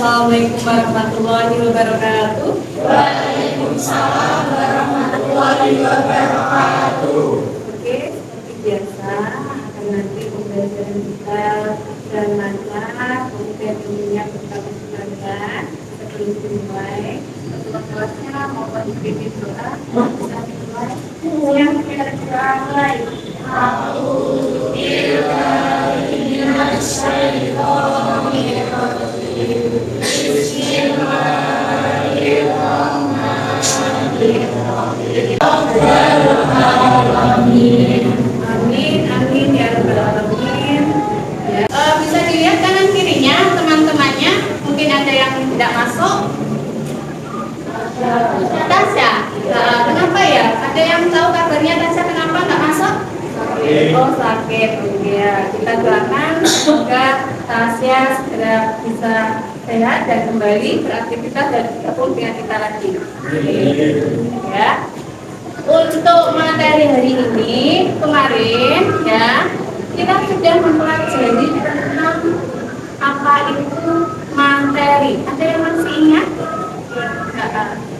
Assalamualaikum warahmatullahi wabarakatuh. Waalaikumsalam warahmatullahi wabarakatuh. Oke, seperti biasa akan nanti pembelajaran kita dan lancar, kemudian ilmunya pertama sekalian sebelum dimulai. Ketua kelasnya mohon dipimpin doa. Bisa dimulai. Yang kita mulai. Amin, amin ya rabbal alamin. Ya. Bisa dilihat kanan kirinya teman-temannya. Mungkin ada yang tidak masuk. Tasya, kenapa ya? Ada yang tahu kabarnya Tasya kenapa nggak masuk? Oh sakit, ya. Kita doakan semoga Tasya segera bisa sehat dan kembali beraktivitas dan bergabung dengan kita lagi. Ya. Untuk materi hari ini kemarin ya kita sudah mempelajari tentang apa itu materi. Ada yang masih ingat?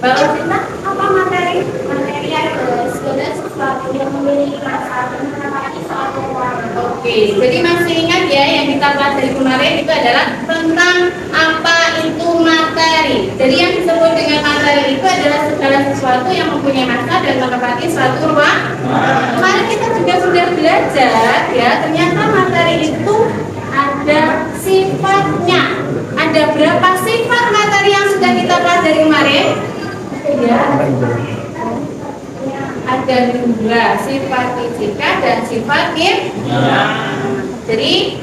Mbak Rosita, apa materi? Materi adalah segala sesuatu yang memiliki rasa mengenai suatu warna. Oke, jadi masih ingat ya yang kita pelajari kemarin itu adalah tentang apa itu materi. Jadi yang disebut dengan materi itu adalah segala sesuatu yang mempunyai massa dan menempati suatu ruang. Kemarin kita juga sudah belajar ya, ternyata materi itu ada sifatnya. Ada berapa sifat materi yang sudah kita pelajari kemarin? Ya. Ada 2, sifat fisika dan sifat kimia. Jadi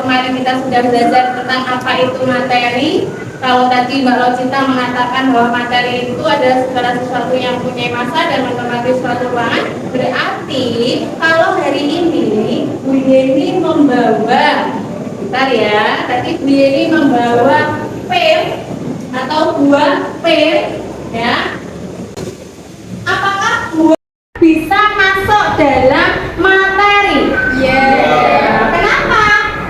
kemarin kita sudah belajar tentang apa itu materi. Kalau tadi Mbak Locita mengatakan bahwa materi itu adalah segala sesuatu yang mempunyai massa dan menempati suatu ruangan, berarti kalau hari ini Bu Yeni membawa, bentar ya, tadi Bu Yeni membawa pil atau buah pil, ya. Apakah buah bisa masuk dalam materi? Yeah. Kenapa?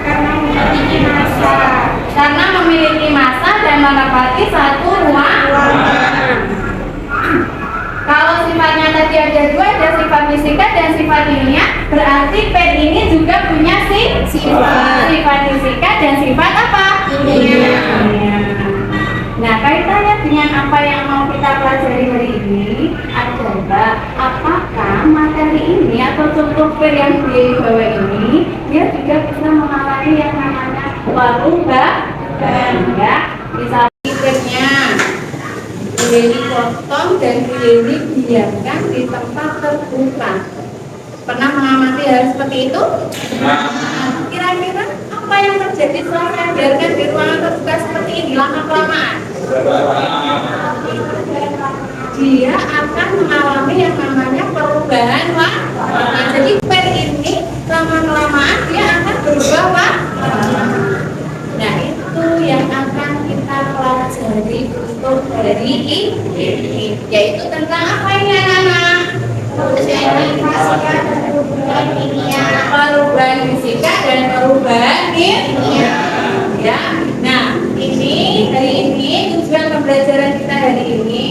Karena memiliki massa. Karena memiliki massa dan menempati satu ruangan. Kalau sifatnya tadi ada 2, ada sifat fisika dan sifat kimia, berarti pil ini juga punya sifat fisika dan sifat apa? Kimia. Nah, kaitannya dengan apa yang mau kita pelajari hari ini adalah apakah materi ini atau contoh pil yang dibawa ini dia juga bisa mengalami yang namanya perubahan, ya. Misalnya pilnya Yeni potong dan Yeni biarkan di tempat terbuka. Pernah mengamati hal seperti itu? Kira-kira apa yang terjadi setelah saya biarkan di ruangan terbuka seperti ini lama-kelamaan? Dia akan mengalami yang namanya perubahan warna. Jadi pil ini lama-kelamaan dia akan berubah warna. Nah, itu yang akan kita pelajari untuk hari ini, yaitu tentang apa ini anak-anak? Perubahan fisika dan perubahan kimia. Ya. Nah, ini hari ini tujuan pembelajaran kita hari ini.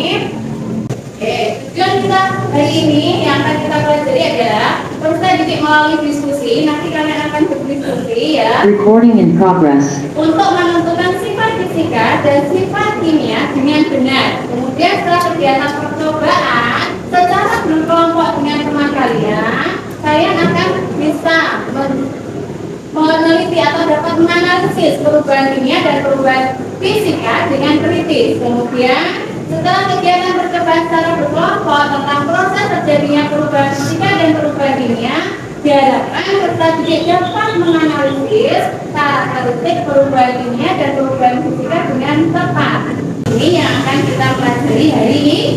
Tujuan kita hari ini yang akan kita pelajari adalah kita didik melalui diskusi. Nanti kalian akan berdiskusi ya. Recording in progress. Untuk menentukan sifat fisika dan sifat kimia dengan benar. Kemudian setelah kegiatan percobaan secara berkelompok dengan teman kalian akan bisa meneliti atau dapat menganalisis perubahan kimia dan perubahan fisika dengan kritis. Kemudian setelah kegiatan percobaan secara berkelompok tentang proses terjadinya perubahan fisika dan perubahan kimia, diharapkan peserta didik dapat menganalisis karakteristik perubahan kimia dan perubahan fisika dengan tepat. Ini yang akan kita pelajari hari ini.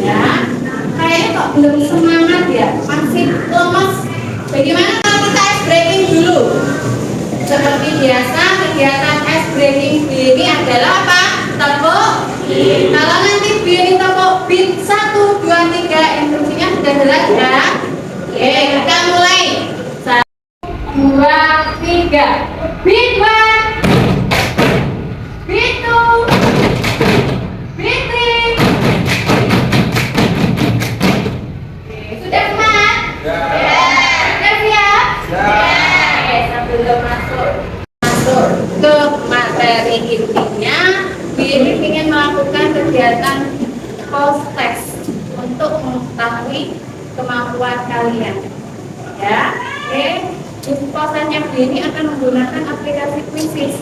Ya, kayaknya kok belum semangat ya, masih lemas. Bagaimana kalau kita ice breaking dulu? Seperti biasa, kegiatan ice breaking ini adalah apa? Tepuk. Kalau nanti ini tepuk beat 1, 2, 3, instruksinya sudah jelas ya. Oke, kita mulai. 1, 2, 3. Beat 1. kegiatan post test untuk mengetahui kemampuan kalian. Ya, oke. Posannya ini akan menggunakan aplikasi Quizzes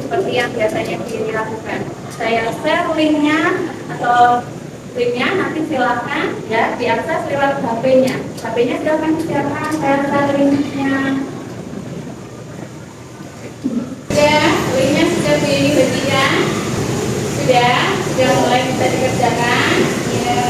seperti yang biasanya ini lakukan. Saya share linknya atau linknya nanti silakan ya diakses lewat HP-nya. HP-nya silakan disiapkan. Saya share linknya. Ya, linknya sudah dibagikan. Sudah mulai bisa dikerjakan. Ya.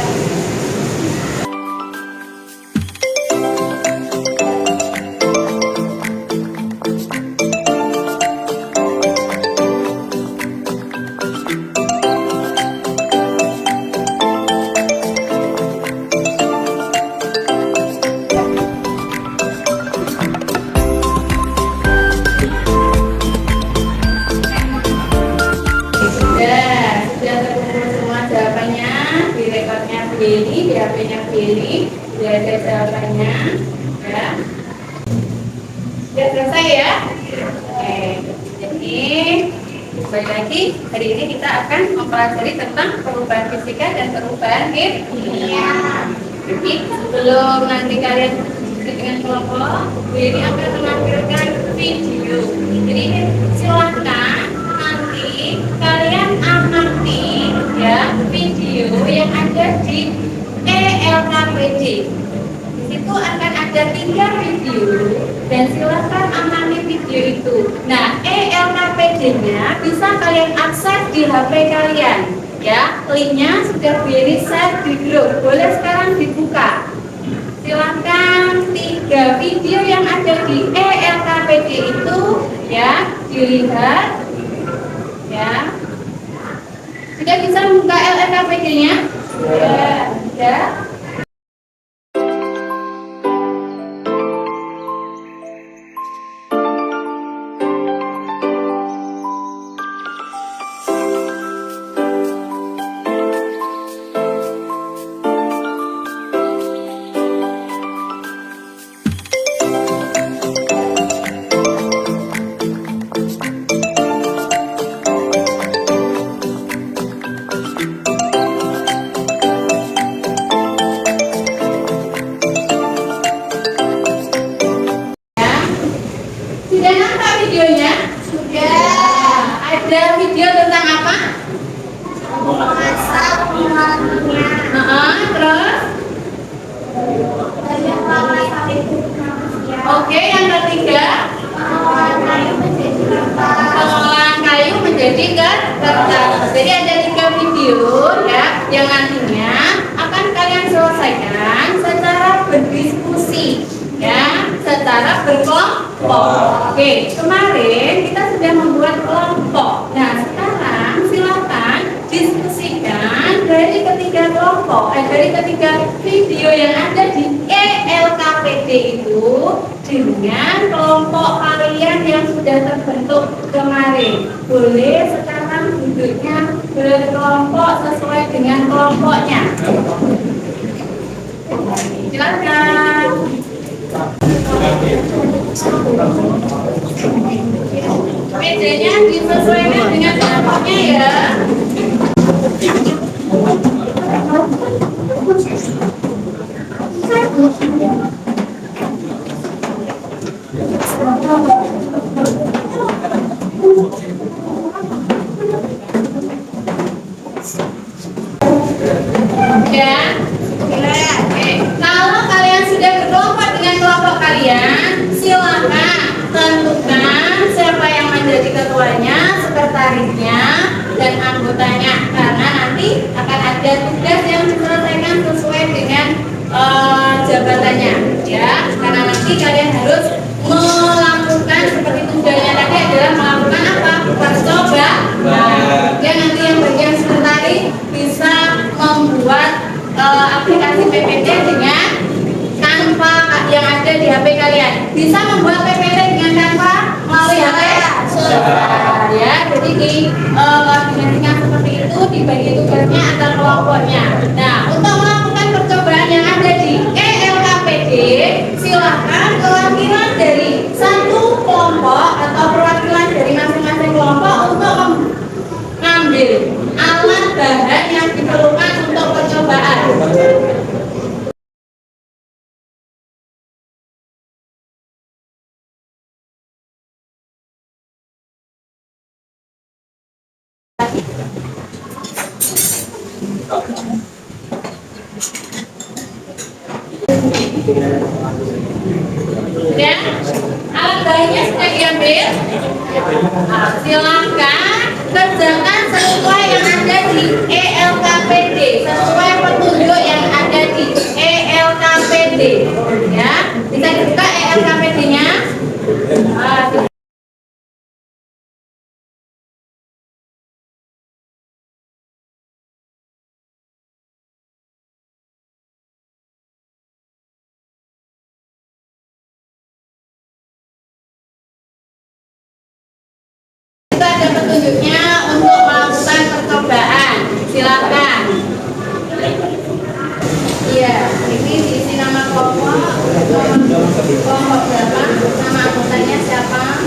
Sudah terkumpul semua jawabannya di rekodnya Billy, di HP-nya Billy, sudah ada jawabannya, ya. Sudah selesai ya? Oke. Jadi kembali lagi hari ini kita akan mempelajari tentang perubahan fisika dan perubahan kimia. Jadi sebelum nanti kalian dengan kelompok, Billy akan menampilkan video. Jadi silakan kalian amati ya video yang ada di ELKPD. Di situ akan ada 3 video dan silakan amati video itu. Nah, ELKPD-nya bisa kalian akses di HP kalian. Ya, linknya sudah share di grup. Boleh sekarang dibuka. Silakan 3 video yang ada di ELKPD itu ya dilihat. Ya, sudah bisa membuka LKPD-nya? Ya. Sudah nampak videonya? Sudah. Ada video tentang apa? Memasak uangnya. Terus? Oke, yang ketiga? Pengolahan kayu menjadi kertas. Pengolahan kayu menjadi kertas. Jadi ada 3 video ya yang nantinya akan kalian selesaikan secara berdiskusi ya, secara berkelompok. Oke, kemarin kita sudah membuat kelompok. Nah, sekarang silakan diskusikan dari ketiga kelompok, dari ketiga video yang ada di ELKPD itu dengan kelompok kalian yang sudah terbentuk kemarin. Boleh sekarang duduknya berkelompok sesuai dengan kelompoknya. Silakan. Mejanya disesuaikan dengan kelompoknya ya. Ya. Oke. Kalau kalian sudah berkelompok dengan kelompok kalian, silakan tentukan siapa yang menjadi ketuanya, sekretarisnya, dan anggotanya. Karena nanti akan ada tugas yang diselesaikan sesuai dengan jabatannya, ya. Karena nanti kalian harus melakukan seperti tugasnya tadi adalah melakukan apa? Percobaan. Ya, nanti yang bagian sekretaris bisa membuat aplikasi PPT dengan Canva yang ada di HP kalian. Bisa membuat PPT dengan Canva melalui HP? Ya, jadi koordinasikan seperti itu, dibagi tugasnya antar kelompoknya. Nah, untuk melakukan percobaan yang ada di ELKPD, silakan perwakilan dari satu kelompok atau perwakilan dari masing-masing kelompok untuk mengambil alat bahan yang Ya, alat bayinya sudah diambil. Nah, silakan kerjakan sesuai yang ada di ELKPD, sesuai petunjuk yang ada di ELKPD. Ya, bisa dibuka ELKPD-nya. Itu ada petunjuknya untuk melakukan percobaan. Silakan. Iya, ini diisi nama kelompok, kelompok berapa, nama anggotanya siapa.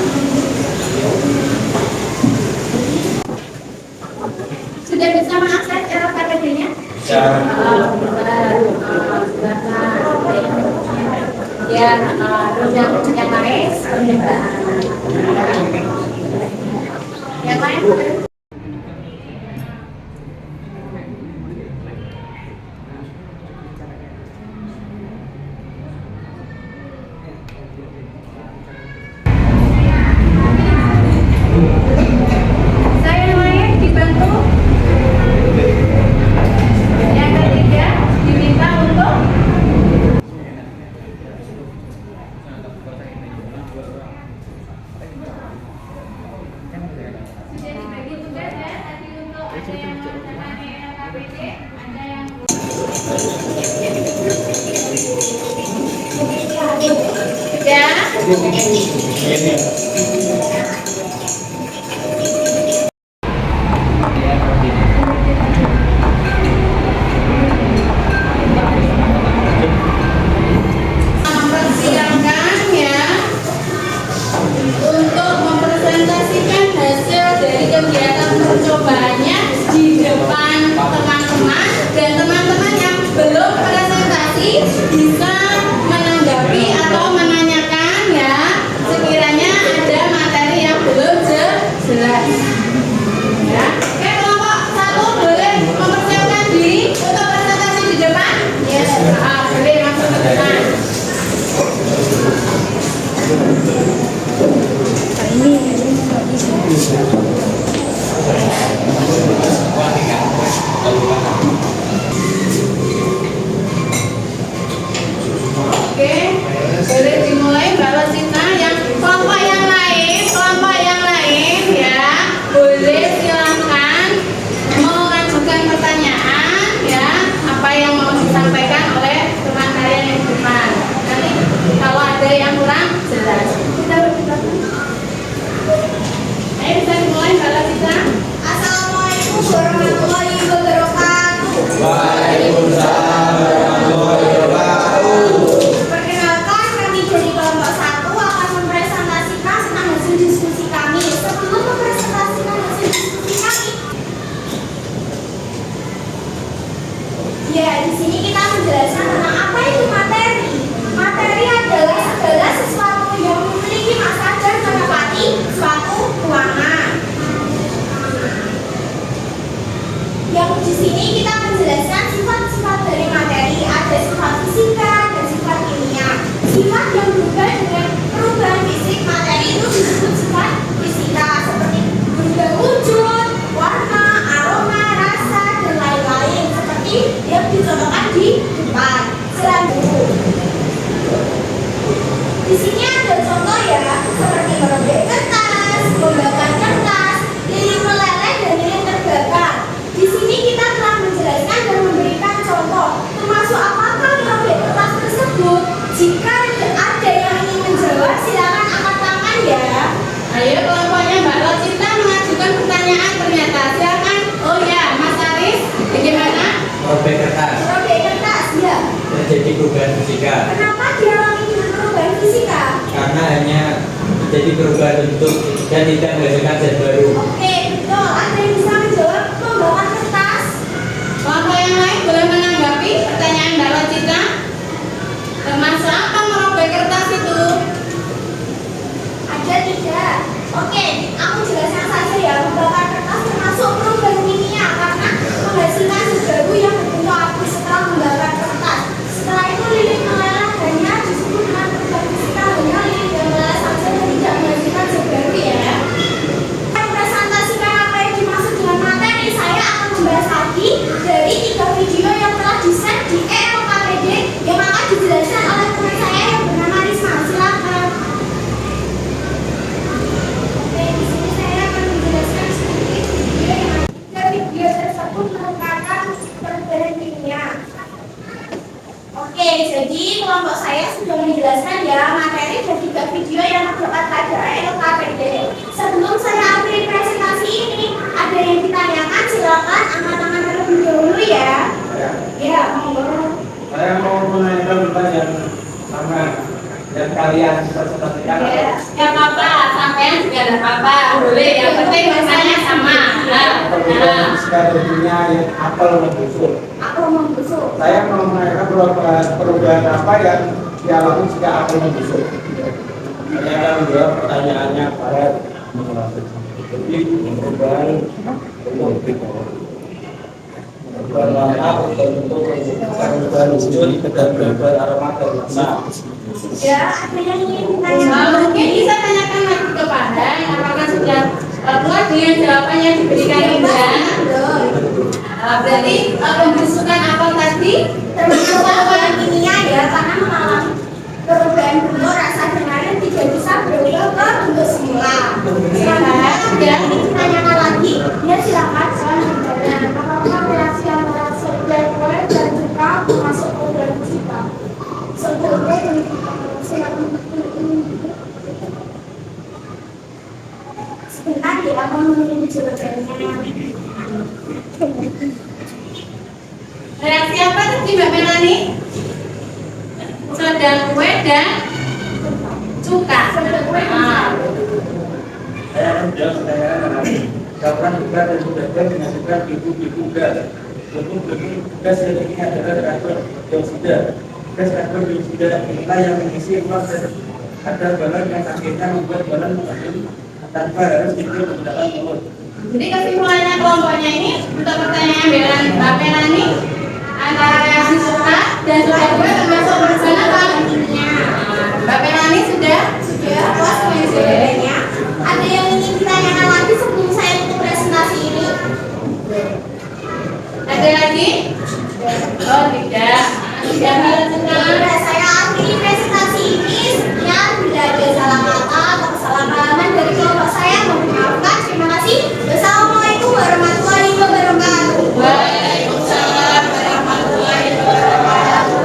Sudah bisa mengakses LKPD-nya? Silakan. Ya, yang lain. Yang lain. Saya lain dibantu. Yang ketiga diminta untuk sudah dibagi tugas ya tadi untuk ada yang mengerjakan ELKPD, ada yang mempersiapkan ya untuk mempresentasikan hasil dari kegiatan percobaannya di depan teman-teman, dan teman-teman yang belum presentasi bisa menanggapi atau menanyakan ya sekiranya ada materi yang belum jelas ya. Oke, kelompok satu boleh mempersiapkan diri untuk presentasi di depan ya. Boleh masuk ke depan. Oke, boleh dimulai Mbak Rosita. Yang kelompok yang lain ya, boleh silakan mengajukan pertanyaan ya, apa yang mau disampaikan oleh teman kalian yang di depan. Nanti kalau ada yang kurang jelas. Ayo bisa dimulai Mbak Rosita. Assalamualaikum warahmatullahi wabarakatuh. Waalaikumsalam warahmatullahi wabarakatuh. Perkenalkan, kami dari kelompok 1 akan mempresentasikan tentang hasil diskusi kami. Sebelum mempresentasikan hasil diskusi kami, ya di sini kita menjelaskan tentang apa itu materi. Materi adalah segala sesuatu yang memiliki massa dan menepati suatu ruangan. Yang di sini kita menjelaskan sifat-sifat dari materi, ada sifat fisika dan sifat kimia. Sifat yang berubah dengan perubahan fisik materi itu disebut sifat fisika, seperti berubah wujud, warna, aroma, rasa, dan lain-lain, seperti yang dicontohkan di depan. Selanjutnya, di sini ada contoh ya, seperti merobek kertas, membakar kertas, lilin meleleh, dan lilin terbakar. Di sini kita telah menjelaskan dan memberikan contoh, termasuk apakah merobek kertas tersebut. Jika ada yang ingin menjawab, silakan angkat tangan ya. Ayo kelompoknya Mbak Rosita mengajukan pertanyaan ternyata. Silakan. Oh ya, Mas Aris, bagaimana? Merobek kertas Merobek kertas ya. terjadi perubahan fisika Kenapa dialami dengan perubahan fisika? karena hanya terjadi perubahan bentuk dan tidak menghasilkan zat baru. Oke, betul. Ada yang bisa menjawab membakar kertas? Kelompok yang lain boleh menanggapi? Tadi kelompok saya sudah menjelaskan ya materi dan juga video yang terdapat pada LKPD. Sebelum saya akhiri presentasi ini, ada yang ditanyakan, silakan angkat-angkat terlebih dahulu ya. Ya, monggo. Saya mau menanyakan pertanyaan sama yang kalian presentasikan. Ya apa-apa, sampean juga ada apa-apa, boleh. Yang penting rasanya sama. Perubahan strateginya yang apel membusuk. Aku membusuk. Saya mau menanyakan perubahan apa yang dialami jika apel membusuk. Saya akan menjawab pertanyaannya pada jadi perubahan warna, bentuk, perubahan wujud, dan perubahan aroma dan rasa. Ya, ada yang ingin ditanyakan? Mungkin bisa tanyakan lagi kepada yang apakah sudah puas dengan jawaban yang diberikan Indah. Berarti pembusukan apel tadi Termasuk perubahan kimia ya, karena mengalami perubahan bentuk rasa dengaran tidak bisa berubah ke bentuk semula. Selanjutnya ada yang ingin ditanyakan lagi? Ya silakan. Selanjutnya, apakah reaksi antara sel dan kue dan juga masuk ke dalam fisika? Sebelumnya silakan. Sebentar ya, aku menunggu jawabannya. reaksi apa tadi Mbak Melani? Soda kue dan cuka. Saya akan menjawab pertanyaan campuran juga dan sudah menghasilkan ibu gas. Bentuk gas yang ini adalah karbon dioksida. Gas karbon dioksida inilah yang mengisi ruang dan ada balon yang akhirnya membuat balon mengandung tanpa harus tidur menggunakan mulut. Jadi kesimpulannya kelompoknya ini untuk pertanyaan Mbak Melani antara reaksi suka dan soda kue termasuk perubahan apa? Mbak Melani sudah Puas dengan jawabannya. Ada yang ingin ditanyakan lagi sebelum saya tutup presentasi ini? ada lagi? Oh tidak. Tidak Sudah saya akhiri presentasi ini. Sekian, bila ada salah kata atau kesalahpahaman dari kelompok saya, mohon dimaafkan. Terima kasih. Wassalamualaikum warahmatullahi wabarakatuh. Waalaikumsalam warahmatullahi wabarakatuh.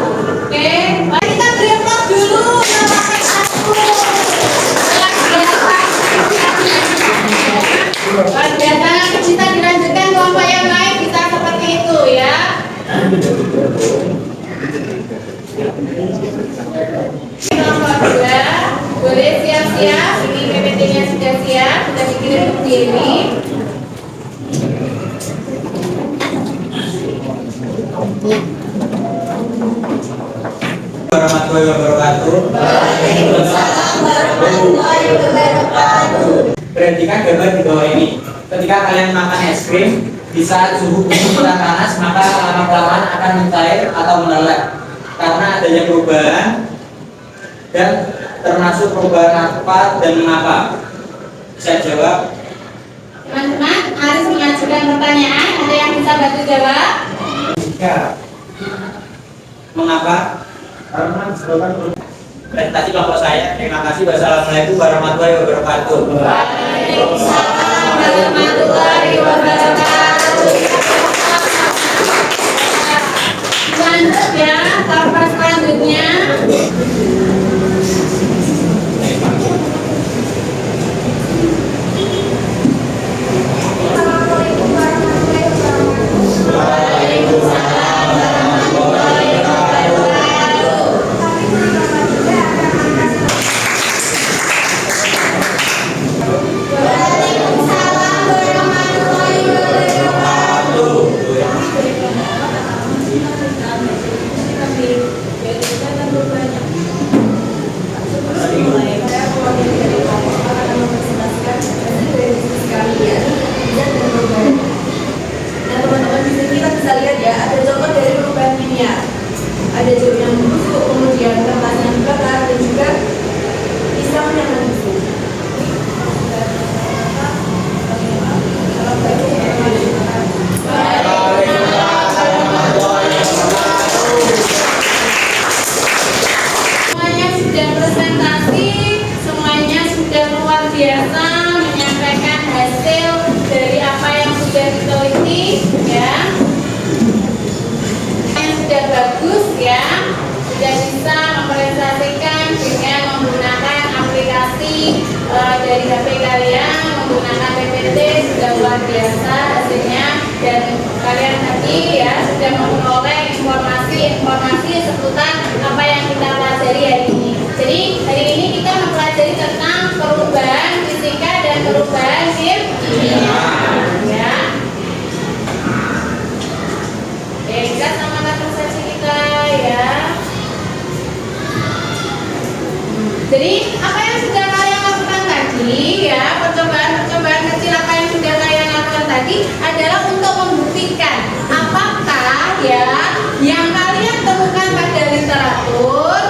Oke, mari kita beri aplaus dulu. Luar biasa, kita dilanjutkan kelompok yang lain bisa seperti itu ya. Kelompok 2 boleh siap-siap. Ini PPT-nya sudah siap, sudah dikirim ke sini. Warahmatullahi wabarakatuh. Warahmatullahi wabarakatuh. Perhatikan gambar di bawah ini. Ketika kalian makan es krim, di saat suhu tubuh kita panas, maka lama-kelamaan akan mencair atau meleleh karena adanya perubahan dan termasuk perubahan apa dan mengapa. Bisa jawab? Teman-teman harus mengajukan pertanyaan. Ada yang bisa bantu jawab? Ya, Mengapa? karena disebabkan Presentasi kelompok saya. Terima kasih. Wassalamualaikum warahmatullahi wabarakatuh. Waalaikumsalam warahmatullahi wabarakatuh. Lanjut ya, tahap selanjutnya. Assalamualaikum warahmatullahi wabarakatuh. Waalaikumsalam warahmatullahi wabarakatuh. Kami bersama juga akan Waalaikumsalam warahmatullahi wabarakatuh. Jadi apa yang sudah kalian lakukan tadi ya, percobaan kecil apa yang sudah kalian lakukan tadi adalah untuk membuktikan apakah ya yang kalian temukan pada literatur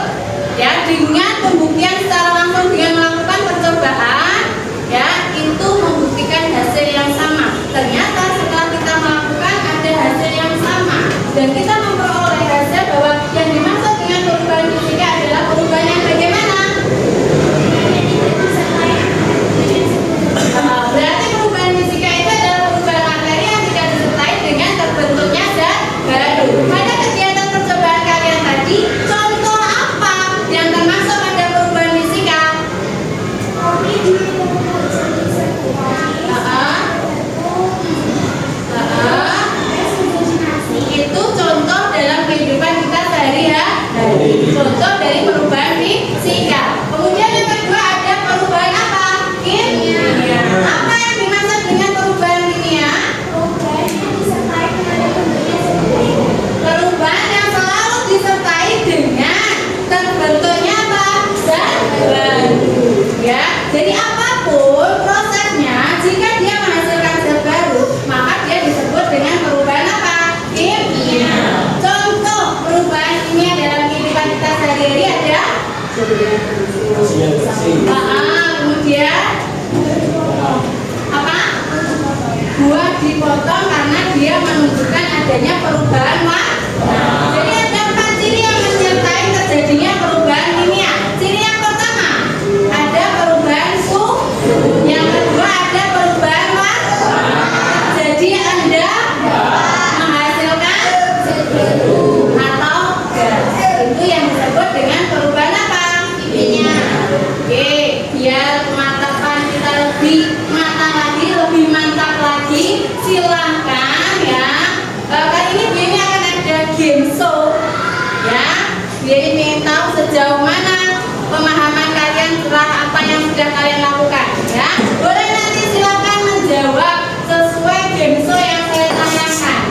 ya dengan pembuktian secara langsung dengan melakukan percobaan ya itu membuktikan hasil yang sama. Ternyata setelah kita melakukan ada hasil yang sama dan kita memperoleh hasil bahwa yang dimaksud dengan perubahan fisika adalah perubahan yang bagaimana? Berarti perubahan fisika itu adalah perubahan materi yang tidak disertai dengan terbentuknya zat baru. Pada kegiatan percobaan kalian tadi, contoh apa yang termasuk pada perubahan fisika? Itu contoh dalam kehidupan kita sehari-hari. Contoh dari perubahan fisika. Kemudian yang kedua ada perubahan apa? Kimia. Apa yang dimaksud dengan perubahan kimia? Perubahan yang selalu disertai dengan terbentuknya apa? Zat baru. Ya, jadi apapun prosesnya, jika dia menghasilkan zat baru, maka dia disebut dengan perubahan apa? Kimia. Contoh perubahan kimia dalam kehidupan kita sehari-hari ada kemudian apa? Buah dipotong karena dia menunjukkan adanya perubahan warna. Jadi ada 4 ciri yang menyertai terjadinya perubahan kimia. Ciri yang pertama ada perubahan suhu, yang kedua ada perubahan warna. Jadi Anda menghasilkan atau gas, itu yang disebut dengan perubahan apa? Kimia. Oke, biar pemantapan kita lebih matang lagi, lebih mantap lagi, silahkan ya. Kali ini Bibi akan ada game show ya. Bibi ingin tahu sejauh mana pemahaman kalian setelah apa yang sudah kalian lakukan ya. Boleh nanti silakan menjawab sesuai game show yang saya tanyakan.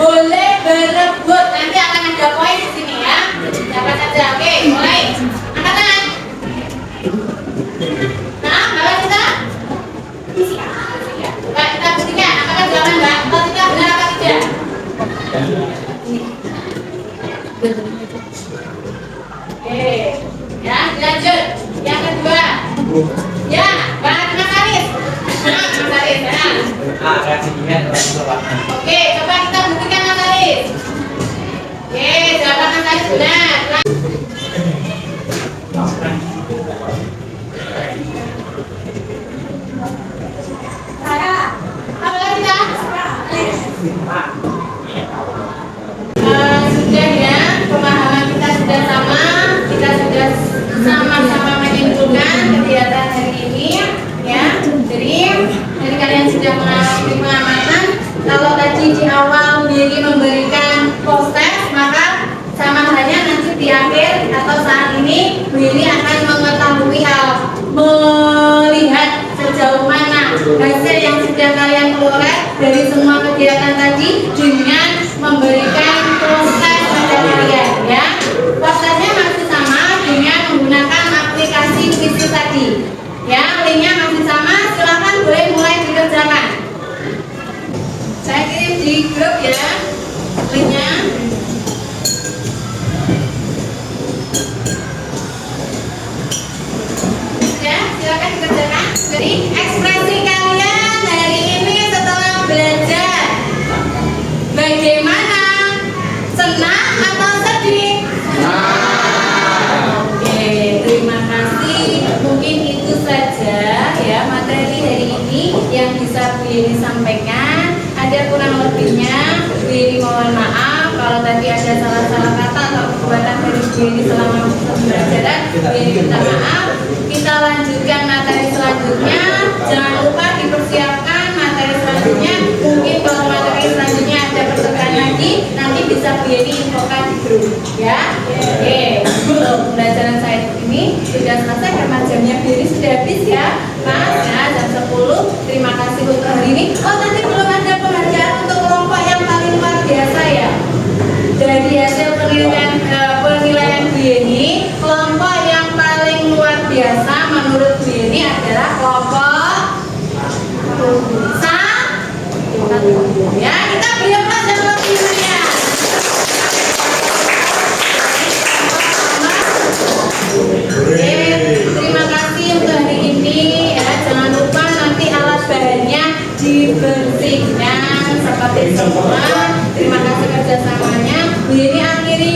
Boleh berebut, nanti akan ada poin di sini ya. Siapa saja, oke, mulai. Angkat tangan. Nah, Mbak kita? Mbak kita buktikan, apakah jawaban Mbak? Kalau kita benar apa tidak? Oke, ya lanjut. Yang kedua, ya Mbak Mas Aris. Mas Aris, ya. Oke, coba kita buktikan Mas Aris. Oke, jawaban Mas Aris benar. Apa lagi kita? Sudah ya, pemahaman kita sudah sama, kita sudah sama-sama menyimpulkan kegiatan hari ini ya. Jadi kalian sudah mengalami pengamatan. Kalau tadi di awal Bibi memberikan proses, maka sama halnya nanti di akhir atau saat ini Bibi akan mengetahui melihat sejauh mana hasil yang sudah kalian peroleh dari semua kegiatan tadi dengan memberikan proses pada kalian ya. Prosesnya masih sama dengan menggunakan aplikasi Quizy tadi ya, linknya masih sama, silahkan boleh mulai dikerjakan. Saya kirim di grup ya linknya. Ya, silakan dikerjakan. Jadi ekspresi kalian hari ini setelah belajar bagaimana? Senang atau sedih? sampaikan. Ada kurang lebihnya, Bu Yeni mohon maaf kalau tadi ada salah-salah kata atau perbuatan dari Bu Yeni selama pembelajaran. Bu Yeni minta maaf. Kita lanjutkan materi selanjutnya. Jangan lupa dipersiapkan materi selanjutnya. Mungkin kalau materi selanjutnya ada pertanyaan lagi, nanti bisa Bu Yeni infokan di grup, ya. Oke, pembelajaran saya ini sudah selesai karena jamnya Bu Yeni sudah habis ya. Mas, ya, jam 10. Terima kasih untuk hari ini. Oh, nanti belum ada penghargaan untuk kelompok yang paling luar biasa ya. Dari hasil penilaian Bu Yeni, kelompok yang paling luar biasa menurut Bu Yeni adalah kelompok ya, kita beri aplaus yang lebih meriah. Oke, terima kasih untuk hari ini ya. Jangan lupa nanti alat bahannya dibersihkan seperti semua. Terima kasih kerjasamanya. Bu Yeni akhiri